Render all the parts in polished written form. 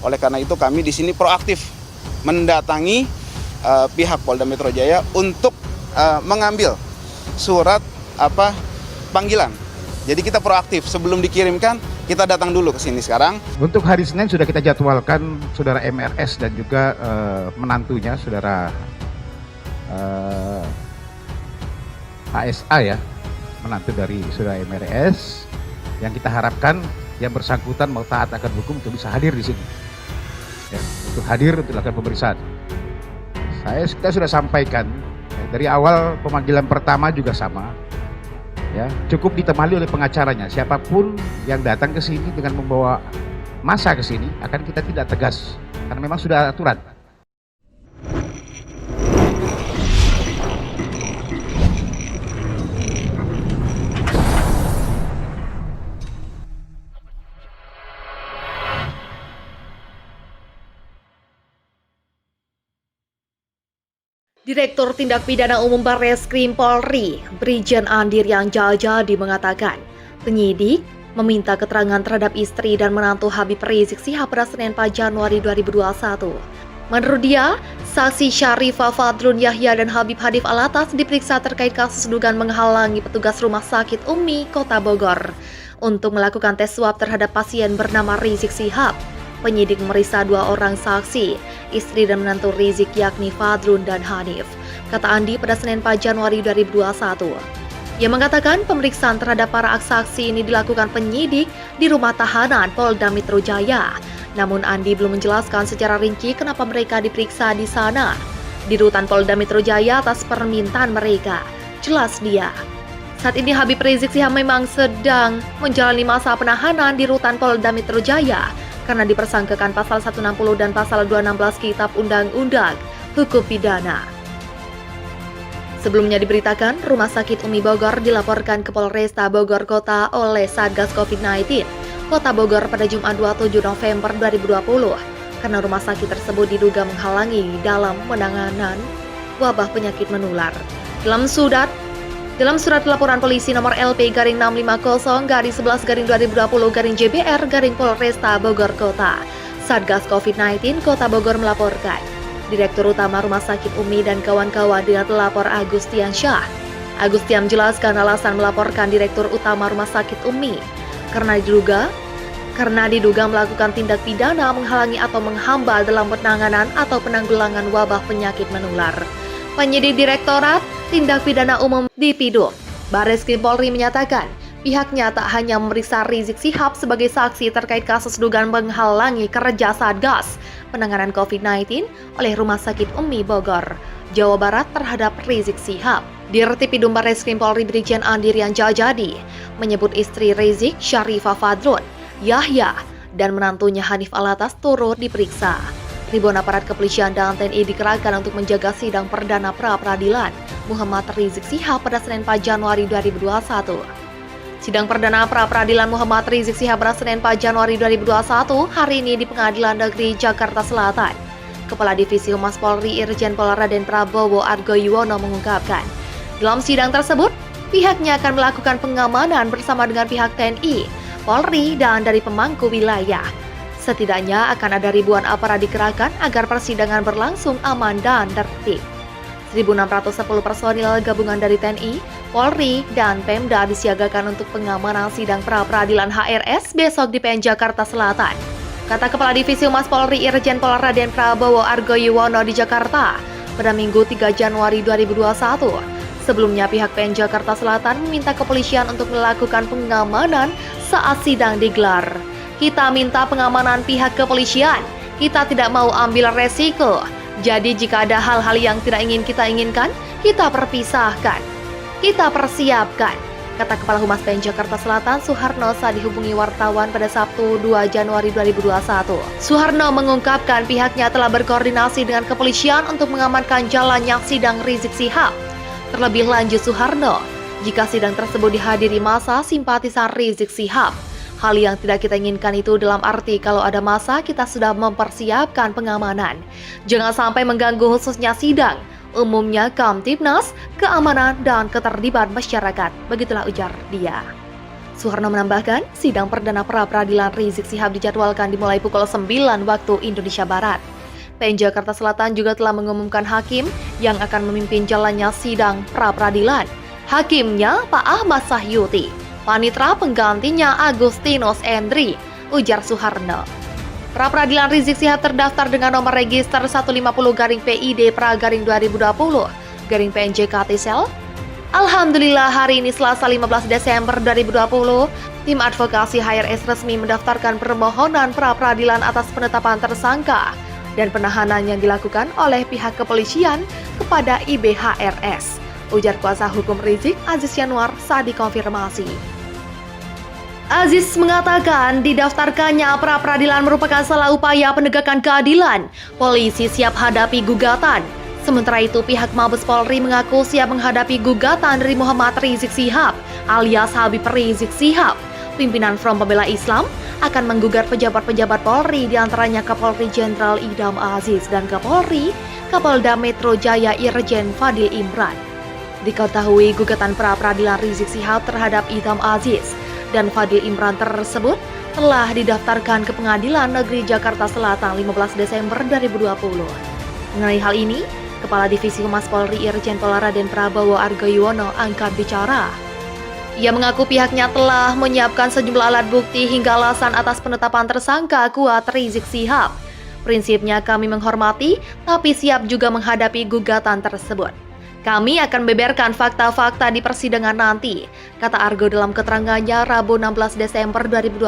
Oleh karena itu kami di sini proaktif mendatangi pihak Polda Metro Jaya untuk mengambil surat panggilan. Jadi kita proaktif, sebelum dikirimkan kita datang dulu ke sini sekarang. Untuk hari Senin sudah kita jadwalkan saudara MRS dan juga menantunya saudara ASA ya, menantu dari saudara MRS, yang kita harapkan yang bersangkutan mau taat akan hukum untuk bisa hadir di sini. Ya, untuk hadir untuk dilakukan pemeriksaan. Kita sudah sampaikan ya, dari awal pemanggilan pertama juga sama. Ya, cukup ditemani oleh pengacaranya. Siapapun yang datang ke sini dengan membawa massa ke sini akan kita tidak tegas karena memang sudah aturan. Direktur Tindak Pidana Umum Barreskrim Polri, Brigjen Andir yang Jadi mengatakan, penyidik meminta keterangan terhadap istri dan menantu Habib Rizik Syihab pada Senin 4 Januari 2021. Menurut dia, saksi Syarifah Fadrun Yahya dan Habib Hanif Alatas diperiksa terkait kasus dugaan menghalangi petugas Rumah Sakit Umi, Kota Bogor untuk melakukan tes swab terhadap pasien bernama Rizik Syihab. Penyidik memeriksa 2 orang saksi, istri dan menantu Rizik yakni Fadrun dan Hanif, kata Andi pada Senin 4 Januari 2021. Ia mengatakan pemeriksaan terhadap para saksi ini dilakukan penyidik di rumah tahanan Polda Metro Jaya. Namun Andi belum menjelaskan secara rinci kenapa mereka diperiksa di sana. Di rutan Polda Metro Jaya atas permintaan mereka, jelas dia. Saat ini Habib Rizik Syihab memang sedang menjalani masa penahanan di rutan Polda Metro Jaya karena dipersangkakan pasal 160 dan pasal 216 Kitab Undang-Undang Hukum Pidana. Sebelumnya diberitakan, Rumah Sakit Umi Bogor dilaporkan ke Polresta Bogor Kota oleh Satgas COVID-19 Kota Bogor pada Jumat 27 November 2020 karena rumah sakit tersebut diduga menghalangi dalam penanganan wabah penyakit menular. Dalam surat laporan polisi nomor LP-650-11-2020-JBR Polresta Bogor Kota, Satgas COVID-19 Kota Bogor melaporkan Direktur Utama Rumah Sakit Umi dan kawan-kawan dengan pelapor Agustian Syah. Agustian menjelaskan alasan melaporkan Direktur Utama Rumah Sakit Umi karena diduga melakukan tindak pidana menghalangi atau menghambal dalam penanganan atau penanggulangan wabah penyakit menular. Penyidik Direktorat Tindak Pidana Umum Dipidum Barreskrim Polri menyatakan pihaknya tak hanya memeriksa Rizik Syihab sebagai saksi terkait kasus dugaan menghalangi kerja Satgas penanganan COVID-19 oleh Rumah Sakit Umi Bogor, Jawa Barat terhadap Rizik Syihab. Dirtipidum Barreskrim Polri Brigjen Andir yang Jadi menyebut istri Rizik, Syarifah Fadrun Yahya dan menantunya Hanif Alatas turut diperiksa. Ribuan aparat kepolisian dan TNI dikerahkan untuk menjaga sidang perdana pra-peradilan Muhammad Rizik Syihab pada Senin 4 Januari 2021. Sidang perdana pra-peradilan Muhammad Rizik Syihab pada Senin 4 Januari 2021 hari ini di Pengadilan Negeri Jakarta Selatan. Kepala Divisi Humas Polri Irjen Pol Raden Prabowo Argoyuwono mengungkapkan, dalam sidang tersebut, pihaknya akan melakukan pengamanan bersama dengan pihak TNI, Polri, dan dari pemangku wilayah. Setidaknya akan ada ribuan aparat dikerahkan agar persidangan berlangsung aman dan tertib. 1.610 personil gabungan dari TNI, Polri, dan Pemda disiagakan untuk pengamanan sidang pra-peradilan HRS besok di PN Jakarta Selatan. Kata Kepala Divisi Humas Polri Irjen Pol Raden Prabowo Argoyuwono di Jakarta pada Minggu 3 Januari 2021. Sebelumnya pihak PN Jakarta Selatan meminta kepolisian untuk melakukan pengamanan saat sidang digelar. Kita minta pengamanan pihak kepolisian. Kita tidak mau ambil resiko. Jadi jika ada hal-hal yang tidak ingin kita inginkan, kita perpisahkan. Kita persiapkan. Kata Kepala Humas PN Jakarta Selatan Suharno saat dihubungi wartawan pada Sabtu 2 Januari 2021. Suharno mengungkapkan pihaknya telah berkoordinasi dengan kepolisian untuk mengamankan jalannya sidang Rizik Syihab. Terlebih lanjut Suharno, jika sidang tersebut dihadiri massa simpatisan Rizik Syihab, hal yang tidak kita inginkan itu dalam arti kalau ada massa kita sudah mempersiapkan pengamanan. Jangan sampai mengganggu khususnya sidang, umumnya Kamtibnas, keamanan dan ketertiban masyarakat. Begitulah ujar dia. Suharno menambahkan, sidang perdana pra-peradilan Rizik Syihab dijadwalkan dimulai pukul 9 waktu Indonesia Barat. PN Jakarta Selatan juga telah mengumumkan hakim yang akan memimpin jalannya sidang pra-peradilan. Hakimnya Pak Ahmad Sahyuti, panitera penggantinya Agustinus Endri, ujar Suharno. Pra-peradilan Rizik Syihab terdaftar dengan nomor register 150-PID/2020-PNJKT-Sel. Alhamdulillah hari ini Selasa 15 Desember 2020, tim advokasi HRS resmi mendaftarkan permohonan pra-peradilan atas penetapan tersangka dan penahanan yang dilakukan oleh pihak kepolisian kepada IBHRS, ujar kuasa hukum Rizik Aziz Yanuar saat dikonfirmasi. Aziz mengatakan didaftarkannya pra-peradilan merupakan salah upaya penegakan keadilan. Polisi siap hadapi gugatan. Sementara itu pihak Mabes Polri mengaku siap menghadapi gugatan dari Muhammad Rizik Syihab alias Habib Rizik Syihab. Pimpinan Front Pembela Islam akan menggugat pejabat-pejabat Polri diantaranya Kapolri Jenderal Idham Aziz dan Kapolda Metro Jaya Irjen Fadil Imran. Diketahui gugatan pra-peradilan Rizik Syihab terhadap Idham Aziz dan Fadil Imran tersebut telah didaftarkan ke Pengadilan Negeri Jakarta Selatan 15 Desember 2020. Mengenai hal ini, Kepala Divisi Humas Polri Irjen Pol Raden Prabowo Argoyuwono angkat bicara. Ia mengaku pihaknya telah menyiapkan sejumlah alat bukti hingga alasan atas penetapan tersangka kuat Rizik Syihab. Prinsipnya kami menghormati, tapi siap juga menghadapi gugatan tersebut. Kami akan beberkan fakta-fakta di persidangan nanti, kata Argo dalam keterangannya Rabu 16 Desember 2020.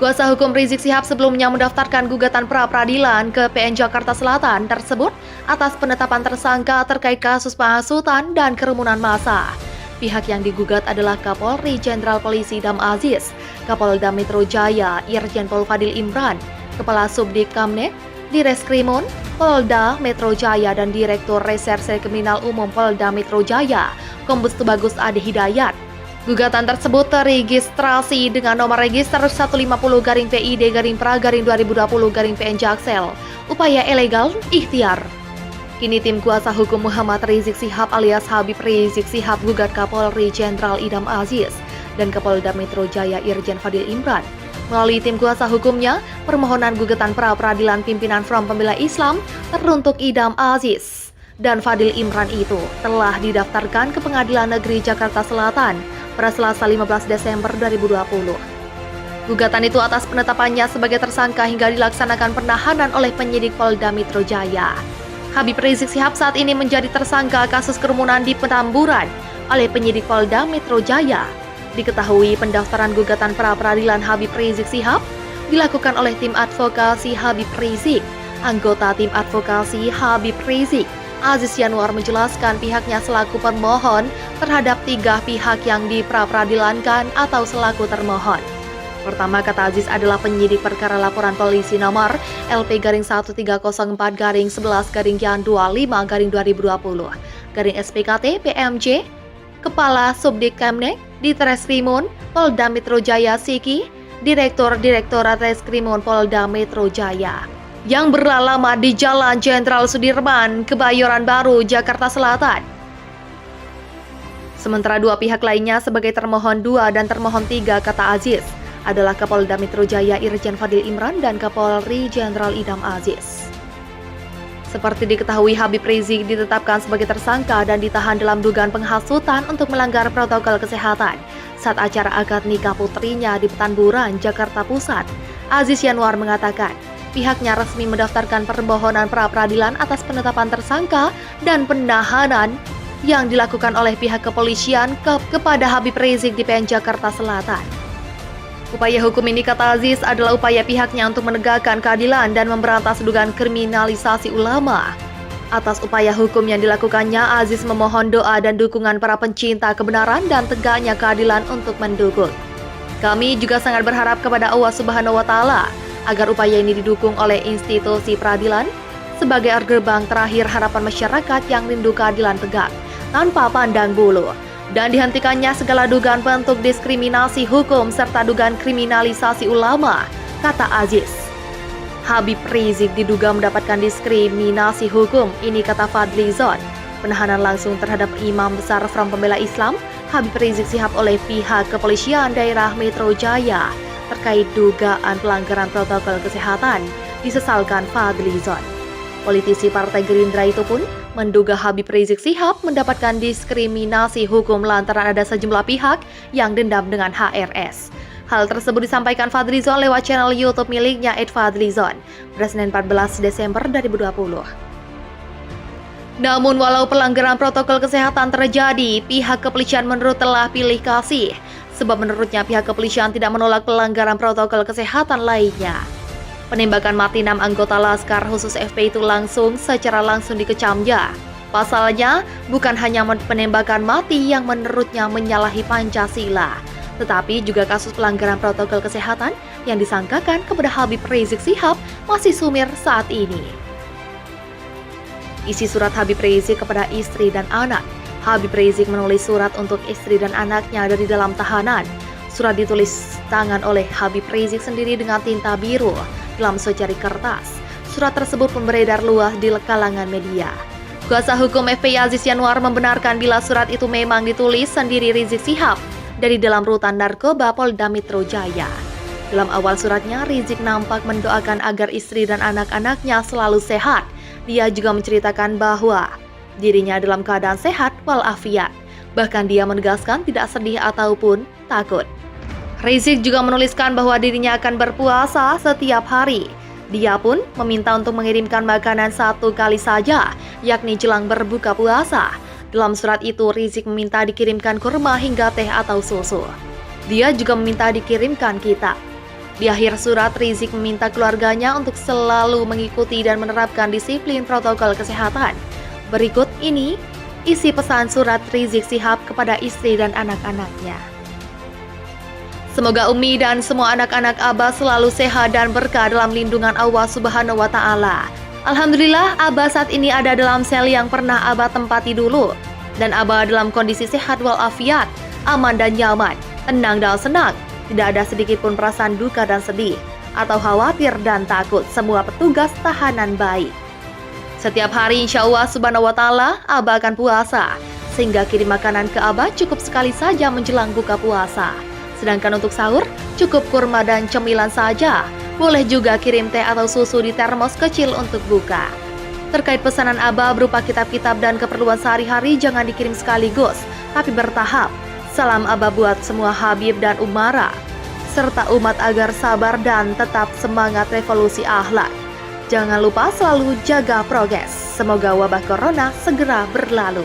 Kuasa hukum Rizik Syihab sebelumnya mendaftarkan gugatan pra-peradilan ke PN Jakarta Selatan tersebut atas penetapan tersangka terkait kasus penghasutan dan kerumunan massa. Pihak yang digugat adalah Kapolri Jenderal Polisi Idham Aziz, Kapolda Metro Jaya Irjen Pol Fadil Imran, Kepala Subdik Kamnek, Direskrimum Polda Metro Jaya dan Direktur Reserse Kriminal Umum Polda Metro Jaya, Kombes Tubagus Ade Hidayat. Gugatan tersebut teregistrasi dengan nomor register 150-PID/pra/2020-PN-Jaksel. Upaya ilegal ikhtiar. Kini tim kuasa hukum Muhammad Rizik Syihab alias Habib Rizik Syihab gugat Kapolri Jenderal Idham Aziz dan Kapolda Metro Jaya Irjen Fadil Imran. Melalui tim kuasa hukumnya, permohonan gugatan pra-peradilan pimpinan Front Pembela Islam teruntuk Idham Aziz dan Fadil Imran itu telah didaftarkan ke Pengadilan Negeri Jakarta Selatan pada Selasa 15 Desember 2020. Gugatan itu atas penetapannya sebagai tersangka hingga dilaksanakan penahanan oleh penyidik Polda Metro Jaya. Habib Rizik Syihab saat ini menjadi tersangka kasus kerumunan di Petamburan oleh penyidik Polda Metro Jaya. Diketahui pendaftaran gugatan pra-peradilan Habib Rizik Syihab dilakukan oleh tim advokasi Habib Rizik. Anggota tim advokasi Habib Rizik, Aziz Yanuar menjelaskan pihaknya selaku pemohon terhadap 3 pihak yang dipra-peradilankan atau selaku termohon. Pertama, kata Aziz, adalah penyidik perkara laporan polisi nomor LP-11-11-25-25-2020 SPKT Kepala Subdik Kamnek, Ditreskrimum Polda Metro Jaya Siki, Direktorat Reskrimum Polda Metro Jaya, yang beralamat di Jalan Jenderal Sudirman, Kebayoran Baru, Jakarta Selatan. Sementara 2 pihak lainnya sebagai termohon 2 dan termohon 3, kata Aziz, adalah Kapolda Metro Jaya Irjen Fadil Imran dan Kapolri Jenderal Idham Aziz. Seperti diketahui, Habib Rizik ditetapkan sebagai tersangka dan ditahan dalam dugaan penghasutan untuk melanggar protokol kesehatan saat acara akad nikah putrinya di Petamburan, Jakarta Pusat. Aziz Yanuar mengatakan, pihaknya resmi mendaftarkan permohonan pra-peradilan atas penetapan tersangka dan penahanan yang dilakukan oleh pihak kepolisian kepada Habib Rizik di PN Jakarta Selatan. Upaya hukum ini, kata Aziz, adalah upaya pihaknya untuk menegakkan keadilan dan memberantas dugaan kriminalisasi ulama. Atas upaya hukum yang dilakukannya, Aziz memohon doa dan dukungan para pencinta kebenaran dan tegaknya keadilan untuk mendukung. Kami juga sangat berharap kepada Allah Subhanahu wa Ta'ala agar upaya ini didukung oleh institusi peradilan sebagai gerbang terakhir harapan masyarakat yang rindu keadilan tegak tanpa pandang bulu, dan dihentikannya segala dugaan bentuk diskriminasi hukum serta dugaan kriminalisasi ulama, kata Aziz. Habib Rizik diduga mendapatkan diskriminasi hukum, ini kata Fadli Zon. Penahanan langsung terhadap Imam Besar Front Pembela Islam, Habib Rizik Syihab oleh pihak kepolisian daerah Metro Jaya terkait dugaan pelanggaran protokol kesehatan disesalkan Fadlizon. Politisi Partai Gerindra itu pun menduga Habib Rizik Syihab mendapatkan diskriminasi hukum lantaran ada sejumlah pihak yang dendam dengan HRS. Hal tersebut disampaikan Fadlizon lewat channel YouTube miliknya @Fadlizon pada Senin 14 Desember 2020. Namun walau pelanggaran protokol kesehatan terjadi, pihak kepolisian menurut telah pilih kasih. Sebab menurutnya pihak kepolisian tidak menolak pelanggaran protokol kesehatan lainnya. Penembakan mati 6 anggota Laskar Khusus FP itu secara langsung dikecamnya. Pasalnya, bukan hanya penembakan mati yang menurutnya menyalahi Pancasila, tetapi juga kasus pelanggaran protokol kesehatan yang disangkakan kepada Habib Rizik Syihab masih sumir saat ini. Isi surat Habib Rizik kepada istri dan anak. Habib Rizik menulis surat untuk istri dan anaknya dari dalam tahanan. Surat ditulis tangan oleh Habib Rizik sendiri dengan tinta biru dalam secari kertas. Surat tersebut pun beredar luas di kalangan media. Kuasa hukum FPI Aziz Yanuar membenarkan bila surat itu memang ditulis sendiri Rizik Syihab dari dalam rutan narkoba Polda Metro Jaya. Dalam awal suratnya, Rizik nampak mendoakan agar istri dan anak-anaknya selalu sehat. Dia juga menceritakan bahwa dirinya dalam keadaan sehat walafiat. Bahkan dia menegaskan tidak sedih ataupun takut. Rizik juga menuliskan bahwa dirinya akan berpuasa setiap hari. Dia pun meminta untuk mengirimkan makanan 1 kali saja, yakni jelang berbuka puasa. Dalam surat itu, Rizik meminta dikirimkan kurma hingga teh atau susu. Dia juga meminta dikirimkan kitab. Di akhir surat, Rizik meminta keluarganya untuk selalu mengikuti dan menerapkan disiplin protokol kesehatan. Berikut ini isi pesan surat Rizik Syihab kepada istri dan anak-anaknya. Semoga Umi dan semua anak-anak Abah selalu sehat dan berkah dalam lindungan Allah Subhanahu wa Ta'ala. Alhamdulillah, Abah saat ini ada dalam sel yang pernah Abah tempati dulu. Dan Abah dalam kondisi sehat walafiat, aman dan nyaman, tenang dan senang. Tidak ada sedikit pun perasaan duka dan sedih, atau khawatir dan takut. Semua petugas tahanan baik. Setiap hari insya Allah Subhanahu wa Ta'ala Abah akan puasa, sehingga kirim makanan ke Abah cukup sekali saja menjelang buka puasa. Sedangkan untuk sahur cukup kurma dan cemilan saja. Boleh juga kirim teh atau susu di termos kecil untuk buka. Terkait pesanan Abah berupa kitab-kitab dan keperluan sehari-hari jangan dikirim sekaligus, tapi bertahap. Salam Abah buat semua Habib dan Umara, serta umat agar sabar dan tetap semangat revolusi akhlak. Jangan lupa selalu jaga progres. Semoga wabah corona segera berlalu.